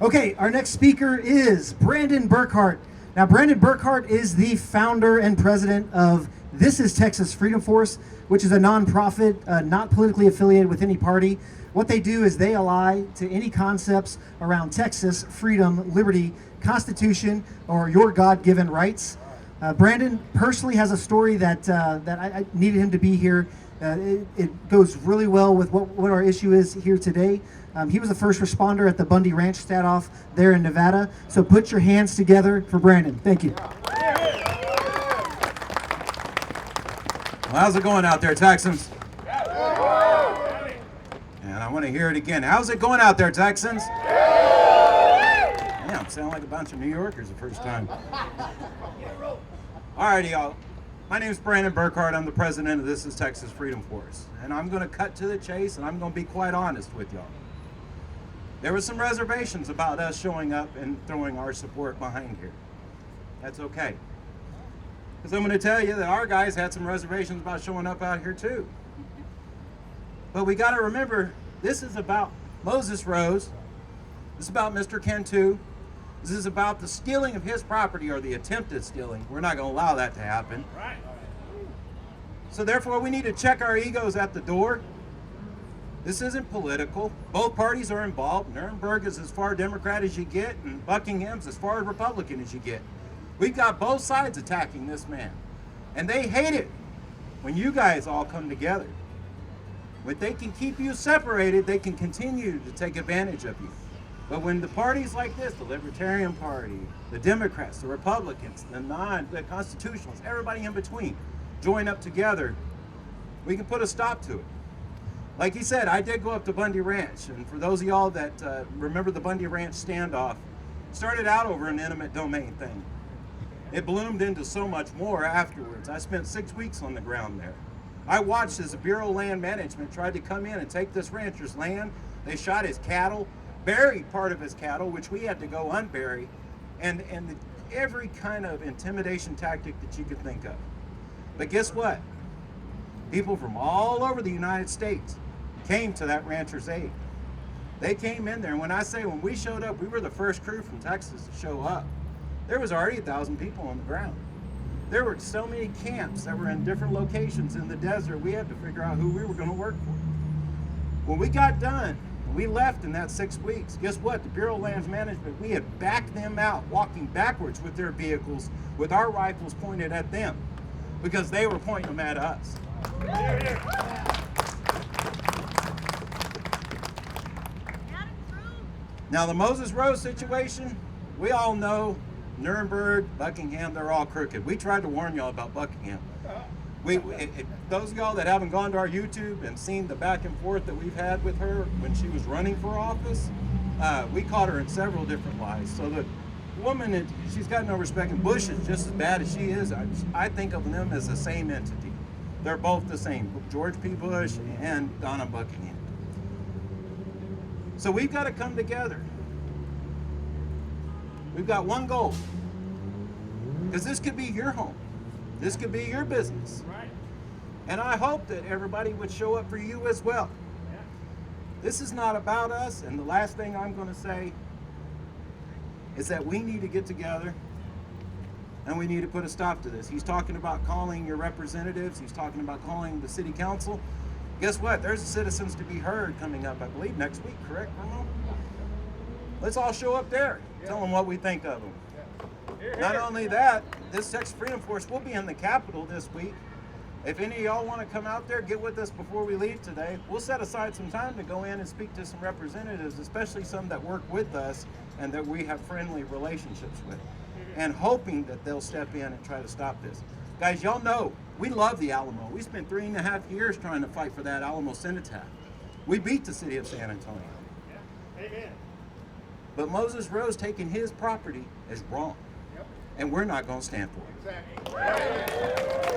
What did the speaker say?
Okay, our next speaker is Brandon Burkhart. Now, Brandon Burkhart is the founder and president of This Is Texas Freedom Force, which is a nonprofit, not politically affiliated with any party. What they do is they ally to any concepts around Texas, freedom, liberty, Constitution, or your God-given rights. Brandon personally has a story that I needed him to be here. It goes really well with what our issue is here today. He was the first responder at the Bundy Ranch standoff there in Nevada. So put your hands together for Brandon. Thank you. Well, how's it going out there, Texans? And I want to hear it again. How's it going out there, Texans? Yeah, I sound like a bunch of New Yorkers the first time. All righty, y'all. My name is Brandon Burkhart. I'm the president of This Is Texas Freedom Force. And I'm going to cut to the chase, and I'm going to be quite honest with y'all. There were some reservations about us showing up and throwing our support behind here. That's okay. Because I'm going to tell you that our guys had some reservations about showing up out here too. But we got to remember, this is about Moses Rose. This is about Mr. Cantu. This is about the stealing of his property, or the attempted stealing. We're not going to allow that to happen. Right. So therefore, we need to check our egos at the door. This isn't political. Both parties are involved. Nuremberg is as far Democrat as you get, and Buckingham's as far Republican as you get. We've got both sides attacking this man. And they hate it when you guys all come together. When they can keep you separated, they can continue to take advantage of you. But when the parties like this, the Libertarian Party, the Democrats, the Republicans, the Constitutionalists, everybody in between, join up together, we can put a stop to it. Like he said, I did go up to Bundy Ranch, and for those of y'all that remember the Bundy Ranch standoff, it started out over an eminent domain thing. It bloomed into so much more afterwards. I spent 6 weeks on the ground there. I watched as the Bureau of Land Management tried to come in and take this rancher's land. They shot his cattle, buried part of his cattle, which we had to go unbury, and every kind of intimidation tactic that you could think of. But guess what? People from all over the United States came to that rancher's aid. They came in there, and when I say when we showed up, we were the first crew from Texas to show up. There was already 1,000 people on the ground. There were so many camps that were in different locations in the desert, we had to figure out who we were going to work for. When we got done, we left in that 6 weeks. Guess what? The Bureau of Land Management, we had backed them out, walking backwards with their vehicles, with our rifles pointed at them, because they were pointing them at us. Now, the Moses Rose situation, we all know Nuremberg, Buckingham, they're all crooked. We tried to warn y'all about Buckingham. Those of y'all that haven't gone to our YouTube and seen the back and forth that we've had with her when she was running for office, we caught her in several different lies. So the woman, she's got no respect, and Bush is just as bad as she is. I think of them as the same entity. They're both the same, George P. Bush and Donna Buckingham. So we've got to come together. We've got one goal, because this could be your home. This could be your business. Right. And I hope that everybody would show up for you as well. Yeah. This is not about us, and the last thing I'm going to say is that we need to get together and we need to put a stop to this. He's talking about calling your representatives. He's talking about calling the city council. Guess what? There's citizens to be heard coming up, I believe, next week, correct, Ramon? Let's all show up there. Yeah. Tell them what we think of them. Yeah. Not only that, this Texas Freedom Force will be in the Capitol this week. If any of y'all want to come out there, get with us before we leave today. We'll set aside some time to go in and speak to some representatives, especially some that work with us and that we have friendly relationships with, and hoping that they'll step in and try to stop this. Guys, y'all know, we love the Alamo. We spent 3.5 years trying to fight for that Alamo cenotaph. We beat the city of San Antonio. Yeah. Amen. But Moses Rose taking his property is wrong. Yep. And we're not going to stand for it. Exactly.